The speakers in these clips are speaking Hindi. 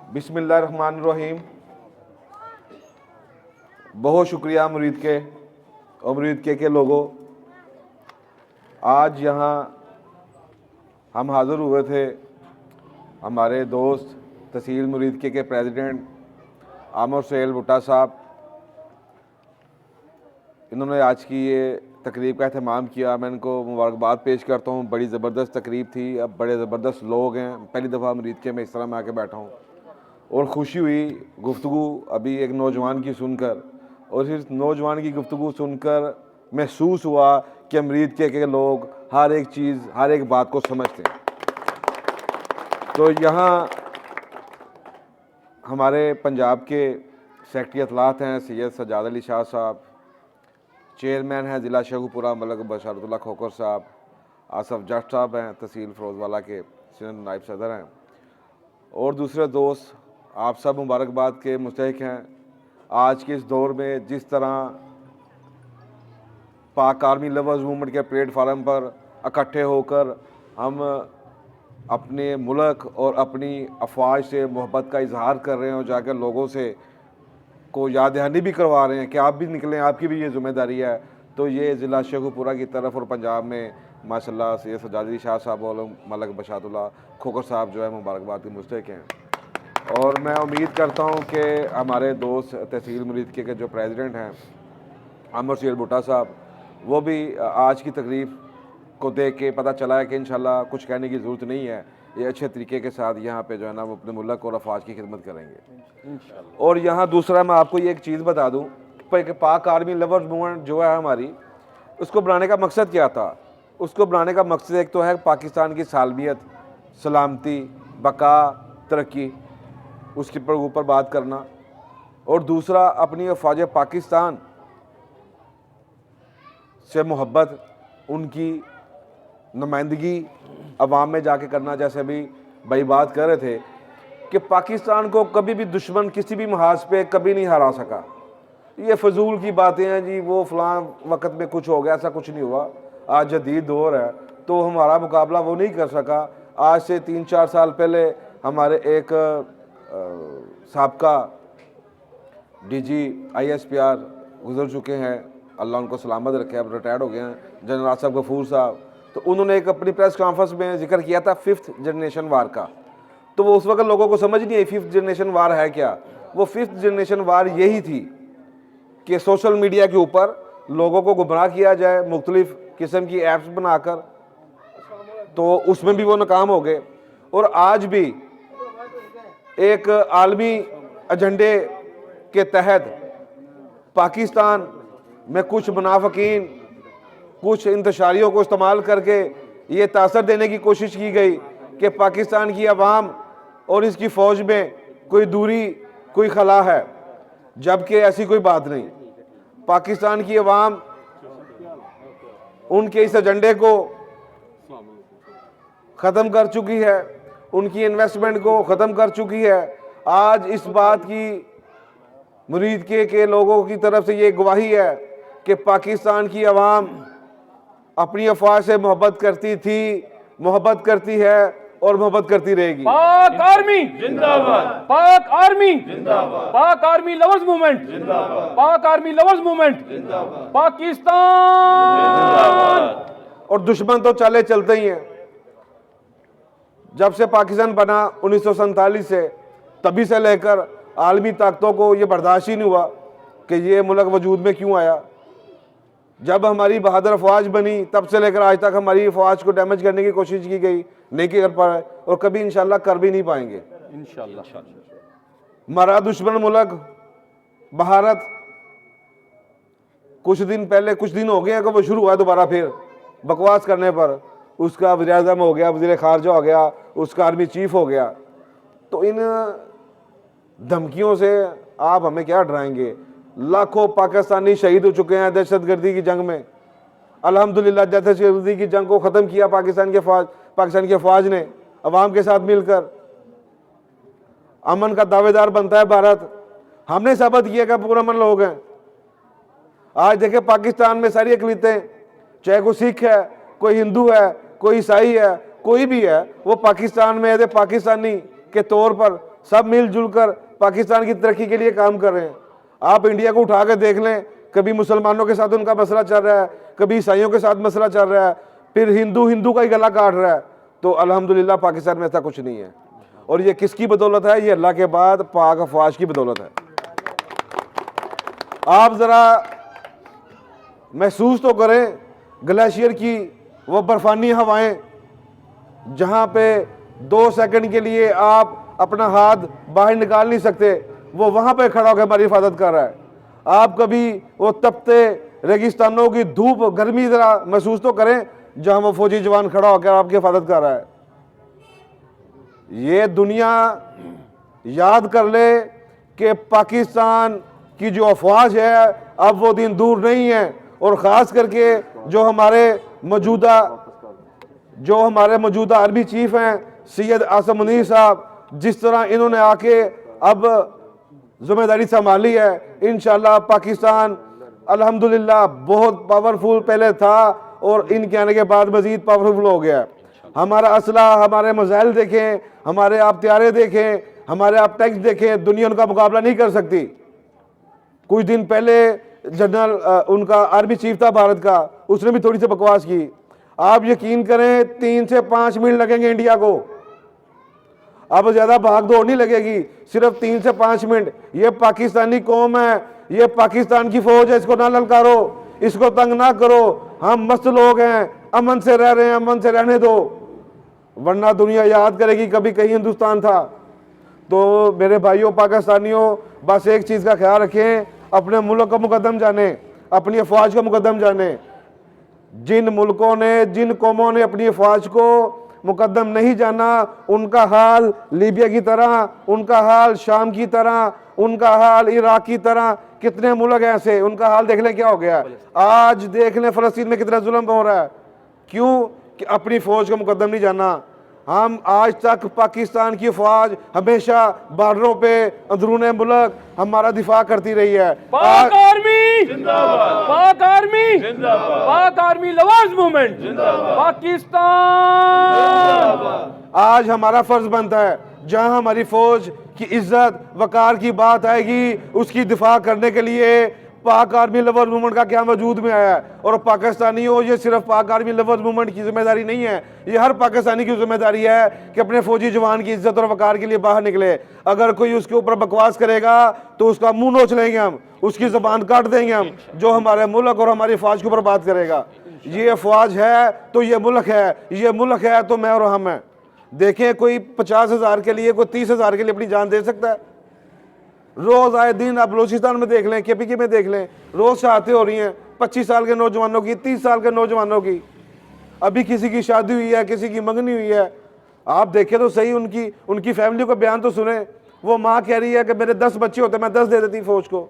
बिस्मिल्लाहिर्रहमानिर्रहीम। बहुत शुक्रिया अमरीद के लोगों। आज यहाँ हम हाज़िर हुए थे, हमारे दोस्त तहसील मुरीद के प्रेसिडेंट आमर सहेल भुट्टा साहब, इन्होंने आज की ये तकरीब का अहतमाम किया। मैं इनको मुबारकबाद पेश करता हूँ। बड़ी ज़बरदस्त तकरीब थी, अब बड़े ज़बरदस्त लोग हैं। पहली दफ़ा मुरीद के में इस तरह में आके बैठा हूँ और ख़ुशी हुई गुफ्तगू अभी एक नौजवान की सुनकर, और इस नौजवान की गुफ्तगू सुनकर महसूस हुआ कि अमरीद के लोग हर एक चीज़, हर एक बात को समझते हैं। तो यहाँ हमारे पंजाब के सेक्रेटरी इत्तलात हैं सैयद सज्जाद अली शाह साहब, चेयरमैन हैं ज़िला शेखुपुरा मलक बशारतुल्लाह खोखर साहब, आसफ जट साहब हैं तहसील फ़िरोज़वाला के सीनियर नायब सदर हैं, और दूसरे दोस्त आप सब मुबारकबाद के मुस्तहिक हैं। आज के इस दौर में जिस तरह पाक आर्मी लवर्स मूवमेंट के प्लेटफार्म पर इकट्ठे होकर हम अपने मुल्क और अपनी अफवाज से मोहब्बत का इजहार कर रहे हैं और जाकर लोगों से को याद दहानी भी करवा रहे हैं कि आप भी निकलें, आपकी भी ये ज़िम्मेदारी है। तो ये ज़िला शेखुपुरा की तरफ और पंजाब में माशाल्लाह सैयद सज्जाद अली शाह साहब और मलक बशारतुल्लाह खोखर साहब जो है मुबारकबाद के मुस्तहिक हैं। और मैं उम्मीद करता हूँ कि हमारे दोस्त तहसील मुरीद के जो प्रेसिडेंट हैं आमर सहेल भुट्टा साहब, वो भी आज की तकरीब को देख के पता चला है कि इंशाल्लाह कुछ कहने की ज़रूरत नहीं है, ये अच्छे तरीके के साथ यहाँ पे जो है ना वो अपने मुल्क और अफवाज की खिदमत करेंगे। और यहाँ दूसरा मैं आपको ये एक चीज़ बता दूँ कि पाक आर्मी लवर्स मूवमेंट जो है हमारी, उसको बनाने का मकसद क्या था। उसको बनाने का मकसद एक तो है पाकिस्तान की सालमियत, सलामती, बका, तरक्की, उसके ऊपर बात करना, और दूसरा अपनी अफवाज पाकिस्तान से मोहब्बत, उनकी नुमाइंदगी अवाम में जाके करना। जैसे अभी भाई बात कर रहे थे कि पाकिस्तान को कभी भी दुश्मन किसी भी महाज पे कभी नहीं हरा सका। ये फजूल की बातें हैं जी, वो फ़लाँ वक़्त में कुछ हो गया, ऐसा कुछ नहीं हुआ। आज जदीद दौर है तो हमारा मुकाबला वो नहीं कर सका। आज से 3-4 साल पहले हमारे एक साबका DG ISPR गुजर चुके हैं, अल्लाह उनको सलामत रखे, अब रिटायर्ड हो गए हैं, जनरल आसफ गफूर साहब। तो उन्होंने एक अपनी प्रेस कॉन्फ्रेंस में जिक्र किया था 5th जनरेशन वार का। तो वो उस वक्त लोगों को समझ नहीं आई 5th जनरेशन वार है क्या। वो 5th जनरेशन वार यही थी कि सोशल मीडिया के ऊपर लोगों को गुमराह किया जाए मुख्तलिफ किस्म की ऐप्स बनाकर, तो उसमें भी वो नाकाम हो गए। और आज भी एक आलमी एजेंडे के तहत पाकिस्तान में कुछ मुनाफिकीन, कुछ इंतशारियों को इस्तेमाल करके ये तासर देने की कोशिश की गई कि पाकिस्तान की आवाम और इसकी फ़ौज में कोई दूरी, कोई खला है, जबकि ऐसी कोई बात नहीं। पाकिस्तान की आवाम उनके इस एजेंडे को ख़त्म कर चुकी है, उनकी इन्वेस्टमेंट को ख़त्म कर चुकी है। आज इस बात की मुरीद के लोगों की तरफ से ये गवाही है कि पाकिस्तान की आवाम अपनी अफवाज से मोहब्बत करती थी, मोहब्बत करती है और मोहब्बत करती रहेगी। पाक आर्मी जिंदाबाद, पाक आर्मी जिंदाबाद, पाक आर्मी लवर्स मूवमेंट जिंदाबाद, पाक आर्मी लवर्स मूवमेंट जिंदाबाद, पाकिस्तान। और दुश्मन तो चले चलते ही हैं। जब से पाकिस्तान बना 1947 से, तभी से लेकर आलमी ताकतों को ये बर्दाश्त ही नहीं हुआ कि ये मुल्क वजूद में क्यों आया। जब हमारी बहादुर अफवाज बनी तब से लेकर आज तक हमारी अफवाज को डैमेज करने की कोशिश की गई, नहीं कर पाए और कभी इंशाल्लाह कर भी नहीं पाएंगे इंशाल्लाह। हमारा दुश्मन मुल्क भारत, कुछ दिन हो गए हैं कि वो शुरू हुआ दोबारा फिर बकवास करने पर। उसका वज़ीर-ए-आज़म हो गया, वज़ीर ख़ारजा हो गया, उसका आर्मी चीफ हो गया। तो इन धमकियों से आप हमें क्या डराएंगे। लाखों पाकिस्तानी शहीद हो चुके हैं दहशतगर्दी की जंग में। अल्हम्दुलिल्लाह दहशतगर्दी की जंग को ख़त्म किया पाकिस्तान की अफवाज ने अवाम के साथ मिलकर। अमन का दावेदार बनता है भारत। हमने साबित किया कि पुरअमन लोग हैं। आज देखें पाकिस्तान में सारी अक़लीतें, चाहे कोई सिख है, कोई हिंदू है, कोई ईसाई है, कोई भी है, वो पाकिस्तान में एज ए पाकिस्तानी के तौर पर सब मिलजुल कर पाकिस्तान की तरक्की के लिए काम कर रहे हैं। आप इंडिया को उठा कर देख लें, कभी मुसलमानों के साथ उनका मसला चल रहा है, कभी ईसाइयों के साथ मसला चल रहा है, फिर हिंदू हिंदू का ही गला काट रहा है। तो अल्हम्दुलिल्लाह पाकिस्तान में ऐसा कुछ नहीं है। और ये किसकी बदौलत है? ये अल्लाह के बाद पाक अफवाज की बदौलत है। आप ज़रा महसूस तो करें ग्लेशियर की वो बर्फानी हवाएं, जहाँ पे 2 सेकंड के लिए आप अपना हाथ बाहर निकाल नहीं सकते, वो वहाँ पे खड़ा होकर हमारी हिफाजत कर रहा है। आप कभी वो तपते रेगिस्तानों की धूप गर्मी ज़रा महसूस तो करें, जहाँ वो फौजी जवान खड़ा होकर आपकी हिफाजत कर रहा है। ये दुनिया याद कर ले कि पाकिस्तान की जो अफवाज है अब वो दिन दूर नहीं है। और ख़ास करके जो हमारे मौजूदा आर्मी चीफ हैं सैयद आसम मुनीर साहब, जिस तरह इन्होंने आके अब जिम्मेदारी संभाली है, इंशाल्लाह पाकिस्तान अल्हम्दुलिल्लाह बहुत पावरफुल पहले था और इनके आने के बाद मज़ीद पावरफुल हो गया। हमारा असला, हमारे मिसाइल देखें, हमारे आप त्यारे देखें, हमारे आप टैंक्स देखें, दुनिया उनका मुकाबला नहीं कर सकती। कुछ दिन पहले जनरल उनका आर्मी चीफ था भारत का, उसने भी थोड़ी सी बकवास की। आप यकीन करें 3 से 5 मिनट लगेंगे इंडिया को, अब ज़्यादा भाग दौड़ नहीं लगेगी, सिर्फ 3 से 5 मिनट। ये पाकिस्तानी कौम है, ये पाकिस्तान की फौज है, इसको ना ललकारो, इसको तंग ना करो, हम मस्त लोग हैं, अमन से रह रहे हैं, अमन से रहने दो, वरना दुनिया याद करेगी कभी कहीं हिंदुस्तान था। तो मेरे भाइयों पाकिस्तानियों, बस एक चीज़ का ख्याल रखें, अपने मुल्क का मुकद्दम जाने, अपनी अफवाज का मुकद्दम जाने। जिन मुल्कों ने, जिन कौमों ने अपनी अफवाज को मुकद्दम नहीं जाना, उनका हाल लीबिया की तरह, उनका हाल शाम की तरह, उनका हाल इराक की तरह, कितने मुल्क ऐसे, उनका हाल देख लें क्या हो गया। आज देख लें फ़लस्तीन में कितना जुल्म हो रहा है, क्यों? कि अपनी फ़ौज का मुकद्दम नहीं जाना। हम आज तक पाकिस्तान की फ़ौज हमेशा बॉर्डरों पे अंदरून मुल्क हमारा दिफा करती रही है। पाक आर्मी जिंदाबाद, पाक आर्मी जिंदाबाद, पाक आर्मी लवर्स मूवमेंट जिंदाबाद, पाकिस्तान। आज हमारा फर्ज बनता है, जहां हमारी फौज की इज्जत वकार की बात आएगी, उसकी दिफा करने के लिए पाक आर्मी लवर्स मूवमेंट का क्या वजूद में आया है। और पाकिस्तानियों, ये सिर्फ पाक आर्मी लवर्स मूवमेंट की जिम्मेदारी नहीं है, ये हर पाकिस्तानी की जिम्मेदारी है कि अपने फौजी जवान की इज्जत और वकार के लिए बाहर निकले। अगर कोई उसके ऊपर बकवास करेगा तो उसका मुंह नोच लेंगे हम, उसकी ज़बान काट देंगे हम, जो हमारे मुल्क और हमारी फौज के ऊपर बात करेगा। ये फौज है तो ये मुल्क है, ये मुल्क है तो मैं और हम हैं। देखें, कोई 50,000 के लिए, कोई 30,000 के लिए अपनी जान दे सकता है? रोज आए दिन आप बलूचिस्तान में देख लें, KPK में देख लें, रोज शहादतें हो रही हैं 25 साल के नौजवानों की, 30 साल के नौजवानों की। अभी किसी की शादी हुई है, किसी की मंगनी हुई है, आप देखें तो सही, उनकी फैमिली को बयान तो सुने। वो माँ कह रही है कि मेरे 10 बच्चे होते मैं 10 दे देती फौज को,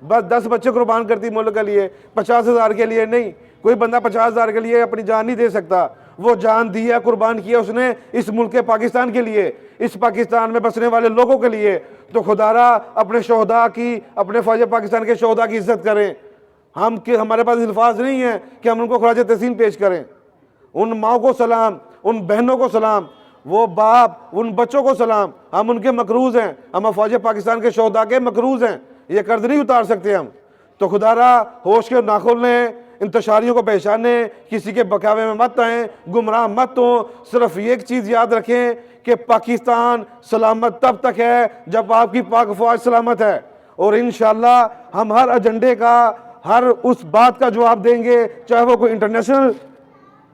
बस 10 बच्चे कुर्बान करती मुल्क के लिए, 50,000 के लिए नहीं। कोई बंदा 50,000 के लिए अपनी जान नहीं दे सकता। वो जान दी है, कुर्बान किया उसने इस मुल्क के पाकिस्तान के लिए, इस पाकिस्तान में बसने वाले लोगों के लिए। तो खुदारा अपने शोहदा की, अपने फौज पाकिस्तान के शोहदा की इज्जत करें। हमारे पास अल्फाज नहीं है कि हम उनको खराज तहसीन पेश करें। उन माओ को सलाम, उन बहनों को सलाम, वो बाप, उन बच्चों को सलाम। हम उनके मकरूज हैं, हम फौज पाकिस्तान के शोहदा के मकरूज हैं, ये कर्ज नहीं उतार सकते हम। तो खुदारा होश के नाखुन लें, इंतशारियों को पहचाने, किसी के बकावे में मत आएँ, गुमराह मत हो। सिर्फ एक चीज़ याद रखें कि पाकिस्तान सलामत तब तक है जब आपकी पाक फौज सलामत है। और इंशाअल्लाह हम हर एजेंडे का, हर उस बात का जवाब देंगे, चाहे वो कोई इंटरनेशनल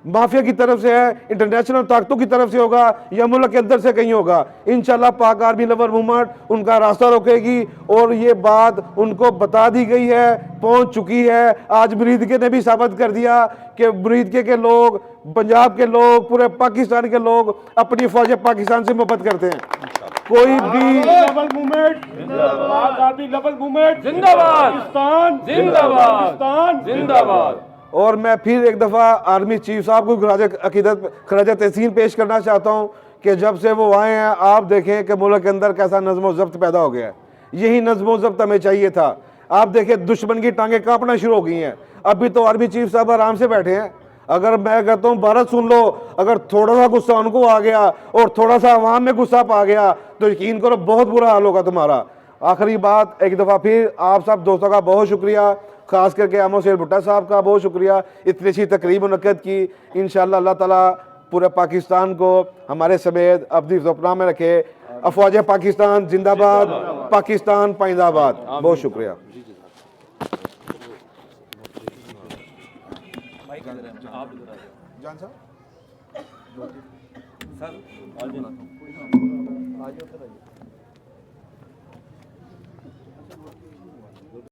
माफिया की तरफ से है, इंटरनेशनल ताकतों की तरफ से होगा, या मुल्क के अंदर से कहीं होगा। इंशाल्लाह पाक आर्मी लवर मूवमेंट उनका रास्ता रोकेगी। और ये बात उनको बता दी गई है, पहुंच चुकी है। आज मुरीदके ने भी साबित कर दिया कि मुरीदके के लोग, पंजाब के लोग, पूरे पाकिस्तान के लोग अपनी फौज पाकिस्तान से मोहब्बत करते हैं। कोई भी लेवल मूवमेंट जिंदाबाद, आर्मी लेवल मूवमेंट जिंदाबाद, पाकिस्तान जिंदाबाद, पाकिस्तान जिंदाबाद। और मैं फिर एक दफ़ा आर्मी चीफ साहब को खराज तहसीन पेश करना चाहता हूँ कि जब से वो आए हैं, आप देखें कि मुल्क के अंदर कैसा नज़्म व ज़ब्त पैदा हो गया है। यही नज़्म व ज़ब्त हमें चाहिए था। आप देखें दुश्मन की टांगें कांपना शुरू हो गई हैं। अभी तो आर्मी चीफ साहब आराम से बैठे हैं, अगर मैं कहता हूँ भारत सुन लो, अगर थोड़ा सा गुस्सा उनको आ गया और थोड़ा सा अवाम में गुस्सा पा गया तो यकीन करो बहुत बुरा हाल होगा तुम्हारा। आखिरी बात, एक दफ़ा फिर आप सब दोस्तों का बहुत शुक्रिया, ख़ास करके अमो शेर भुट्टा साहब का बहुत शुक्रिया, इतनी अच्छी तकरीब मुनक्कद की। इंशाअल्लाह अल्लाह ताला पूरे पाकिस्तान को हमारे समेत अपनी अपना में रखे। अफवाज पाकिस्तान जिंदाबाद, पाकिस्तान पाइंदाबाद। बहुत शुक्रिया। सर